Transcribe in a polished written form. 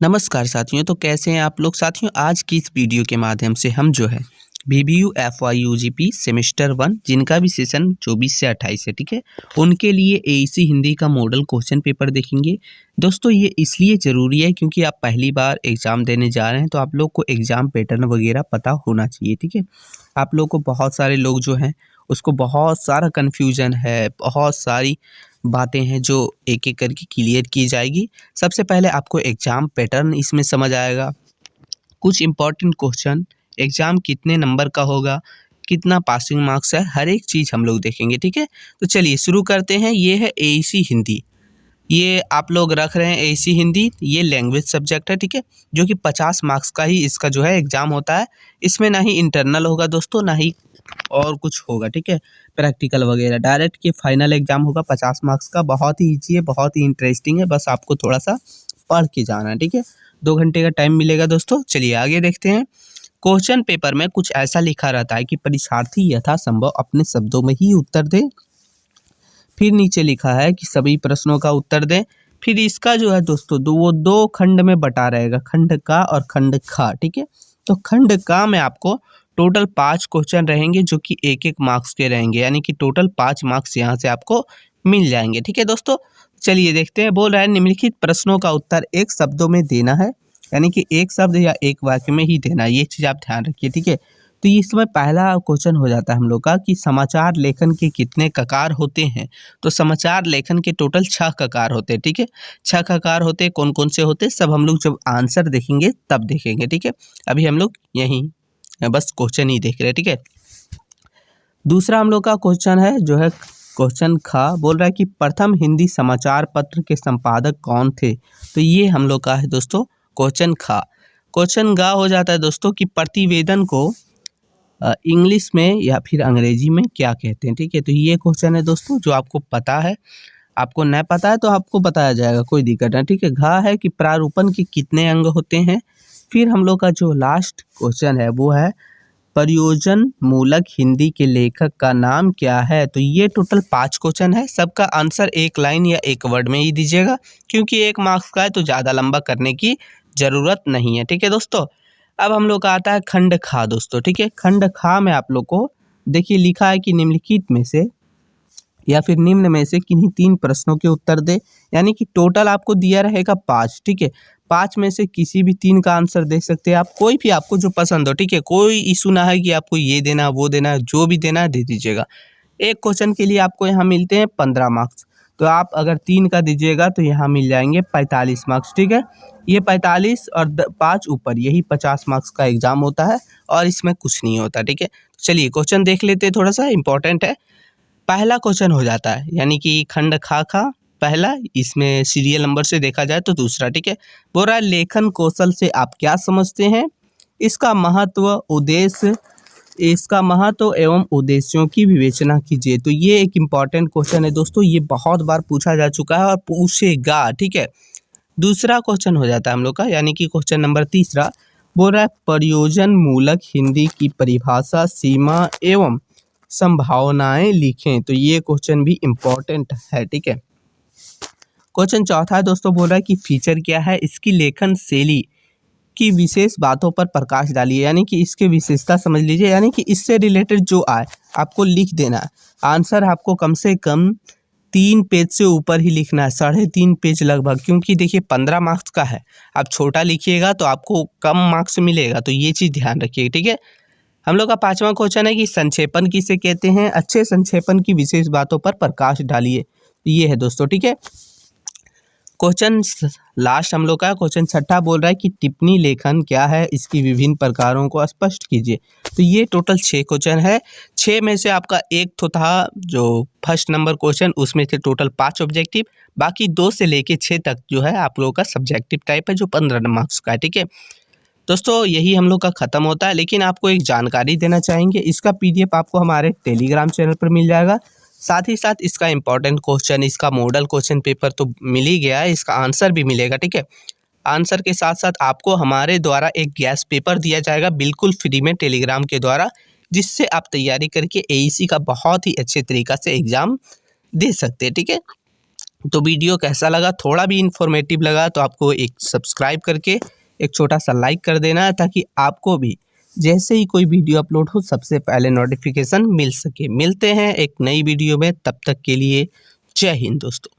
नमस्कार साथियों। तो कैसे हैं आप लोग साथियों। आज की इस वीडियो के माध्यम से हम जो है बीबीयू एफवाई यूजीपी सेमेस्टर 1 जिनका भी सेशन 24 से 28 है, ठीक है, उनके लिए एईसी हिंदी का मॉडल क्वेश्चन पेपर देखेंगे। दोस्तों ये इसलिए ज़रूरी है क्योंकि आप पहली बार एग्ज़ाम देने जा रहे हैं तो आप लोग को एग्ज़ाम पैटर्न वगैरह पता होना चाहिए, ठीक है। आप लोग को बहुत सारे लोग जो हैं उसको बहुत सारा कन्फ्यूजन है, बहुत सारी बातें हैं जो एक-एक करके क्लियर की जाएगी। सबसे पहले आपको एग्ज़ाम पैटर्न इसमें समझ आएगा, कुछ इम्पोर्टेंट क्वेश्चन, एग्ज़ाम कितने नंबर का होगा, कितना पासिंग मार्क्स है, हर एक चीज़ हम लोग देखेंगे, ठीक है। तो चलिए शुरू करते हैं। ये है एईसी हिंदी, ये आप लोग रख रहे हैं एईसी हिंदी, ये लैंग्वेज सब्जेक्ट है, ठीक है, जो कि 50 मार्क्स का ही इसका जो है एग्ज़ाम होता है। इसमें ना ही इंटरनल होगा दोस्तों, ना ही और कुछ होगा, ठीक है, प्रैक्टिकल वगैरह। डायरेक्ट ये फाइनल एग्ज़ाम होगा 50 मार्क्स का। बहुत ही ईज़ी है, बहुत ही इंटरेस्टिंग है, बस आपको थोड़ा-सा पढ़ के जाना है, ठीक है। 2 घंटे का टाइम मिलेगा दोस्तों। चलिए आगे देखते हैं। क्वेश्चन पेपर में कुछ ऐसा लिखा रहता है कि परीक्षार्थी यथासंभव अपने शब्दों में ही उत्तर दें। फिर नीचे लिखा है कि सभी प्रश्नों का उत्तर दें। फिर इसका जो है दोस्तों वो 2 खंड में बँटा रहेगा, खंड का और खंड खा, ठीक है। तो खंड का में आपको टोटल 5 क्वेश्चन रहेंगे जो कि 1-1 मार्क्स के रहेंगे, यानी कि टोटल 5 मार्क्स यहाँ से आपको मिल जाएंगे, ठीक है दोस्तों। चलिए देखते हैं। बोल रहा है निम्नलिखित प्रश्नों का उत्तर एक शब्दों में देना है, यानी कि एक शब्द या एक वाक्य में ही देना है। ये चीज़ आप ध्यान रखिए, ठीक है। तो इसमें पहला क्वेश्चन हो जाता है हम लोग का कि समाचार लेखन के कितने ककार होते हैं। तो समाचार लेखन के टोटल 6 ककार होते हैं, ठीक है। 6 ककार होते हैं। कौन कौन से होते हैं सब हम लोग जब आंसर देखेंगे तब देखेंगे, ठीक है। अभी हम लोग यहीं बस क्वेश्चन ही देख रहे हैं, ठीक है। दूसरा हम लोग का क्वेश्चन है जो है क्वेश्चन खा। बोल रहा है कि प्रथम हिंदी समाचार पत्र के संपादक कौन थे। तो ये हम लोग का है दोस्तों क्वेश्चन खा। क्वेश्चन गा हो जाता है दोस्तों कि प्रतिवेदन को इंग्लिश में या फिर अंग्रेजी में क्या कहते हैं, ठीक है। तो ये क्वेश्चन है दोस्तों जो आपको पता है, आपको नहीं पता है तो आपको बताया जाएगा, कोई दिक्कत नहीं, ठीक है। घा है कि प्रारूपण के कितने अंग होते हैं। फिर हम लोग का जो लास्ट क्वेश्चन है वो है प्रयोजन मूलक हिंदी के लेखक का नाम क्या है। तो ये टोटल 5 क्वेश्चन है। सबका आंसर एक लाइन या एक वर्ड में ही दीजिएगा क्योंकि 1 मार्क्स का है तो ज़्यादा लंबा करने की ज़रूरत नहीं है, ठीक है दोस्तों। अब हम लोग का आता है खंड खा दोस्तों, ठीक है। खंड खा में आप लोग को देखिए लिखा है कि निम्नलिखित में से या फिर निम्न में से किन्हीं 3 प्रश्नों के उत्तर दे, यानी कि टोटल आपको दिया रहेगा 5, ठीक है। 5 में से किसी भी 3 का आंसर दे सकते हैं आप, कोई भी आपको जो पसंद हो, ठीक है। कोई इशू ना है कि आपको ये देना वो देना, जो भी देना है दे दीजिएगा। एक क्वेश्चन के लिए आपको यहाँ मिलते हैं 15 मार्क्स, तो आप अगर 3 का दीजिएगा तो यहाँ मिल जाएंगे 45 मार्क्स, ठीक है। ये 45 और 5 ऊपर, यही 50 मार्क्स का एग्जाम होता है और इसमें कुछ नहीं होता, ठीक है। चलिए क्वेश्चन देख लेते हैं, थोड़ा सा इंपॉर्टेंट है। पहला क्वेश्चन हो जाता है, यानी कि खंड खा पहला, इसमें सीरियल नंबर से देखा जाए तो दूसरा, ठीक है। बोल रहा है लेखन कौशल से आप क्या समझते हैं, इसका महत्व उद्देश्य, इसका महत्व एवं उद्देश्यों की विवेचना कीजिए। तो ये एक इम्पॉर्टेंट क्वेश्चन है दोस्तों, ये बहुत बार पूछा जा चुका है और पूछेगा, ठीक है। दूसरा क्वेश्चन हो जाता है हम लोग का, यानी कि क्वेश्चन नंबर तीसरा। बोल रहा है प्रयोजन मूलक हिंदी की परिभाषा, सीमा एवं संभावनाएं लिखें। तो ये क्वेश्चन भी इम्पोर्टेंट है, ठीक है। क्वेश्चन चौथा है दोस्तों, बोल रहा है कि फीचर क्या है, इसकी लेखन शैली की विशेष बातों पर प्रकाश डालिए, यानी कि इसके विशेषता समझ लीजिए, यानी कि इससे रिलेटेड जो आए आपको लिख देना है। आंसर आपको कम से कम 3 पेज से ऊपर ही लिखना है, 3.5 पेज लगभग, क्योंकि देखिए 15 मार्क्स का है। आप छोटा लिखिएगा तो आपको कम मार्क्स मिलेगा, तो ये चीज़ ध्यान रखिए, ठीक है। हम लोग का 5वां क्वेश्चन है कि संक्षेपण किसे कहते हैं, अच्छे संक्षेपण की विशेष बातों पर प्रकाश डालिए। ये है दोस्तों, ठीक है। क्वेश्चन लास्ट हम लोग का क्वेश्चन छठा बोल रहा है कि टिप्पणी लेखन क्या है, इसकी विभिन्न प्रकारों को स्पष्ट कीजिए। तो ये टोटल 6 क्वेश्चन है। 6 में से आपका एक तो था जो फर्स्ट नंबर क्वेश्चन, उसमें थे टोटल 5 ऑब्जेक्टिव, बाकी 2 से लेके 6 तक जो है आप लोगों का सब्जेक्टिव टाइप है जो 15 मार्क्स का है, ठीक है दोस्तों। यही हम लोग का ख़त्म होता है, लेकिन आपको एक जानकारी देना चाहेंगे, इसका PDF आपको हमारे टेलीग्राम चैनल पर मिल जाएगा। साथ ही साथ इसका इम्पॉर्टेंट क्वेश्चन, इसका मॉडल क्वेश्चन पेपर तो मिल ही गया है, इसका आंसर भी मिलेगा, ठीक है। आंसर के साथ साथ आपको हमारे द्वारा एक गैस पेपर दिया जाएगा बिल्कुल फ्री में टेलीग्राम के द्वारा, जिससे आप तैयारी करके एईसी का बहुत ही अच्छे तरीक़ा से एग्ज़ाम दे सकते हैं, ठीक है। तो वीडियो कैसा लगा, थोड़ा भी इन्फॉर्मेटिव लगा तो आपको एक सब्सक्राइब करके एक छोटा सा लाइक कर देना है, ताकि आपको भी जैसे ही कोई वीडियो अपलोड हो सबसे पहले नोटिफिकेशन मिल सके। मिलते हैं एक नई वीडियो में, तब तक के लिए जय हिंद दोस्तों।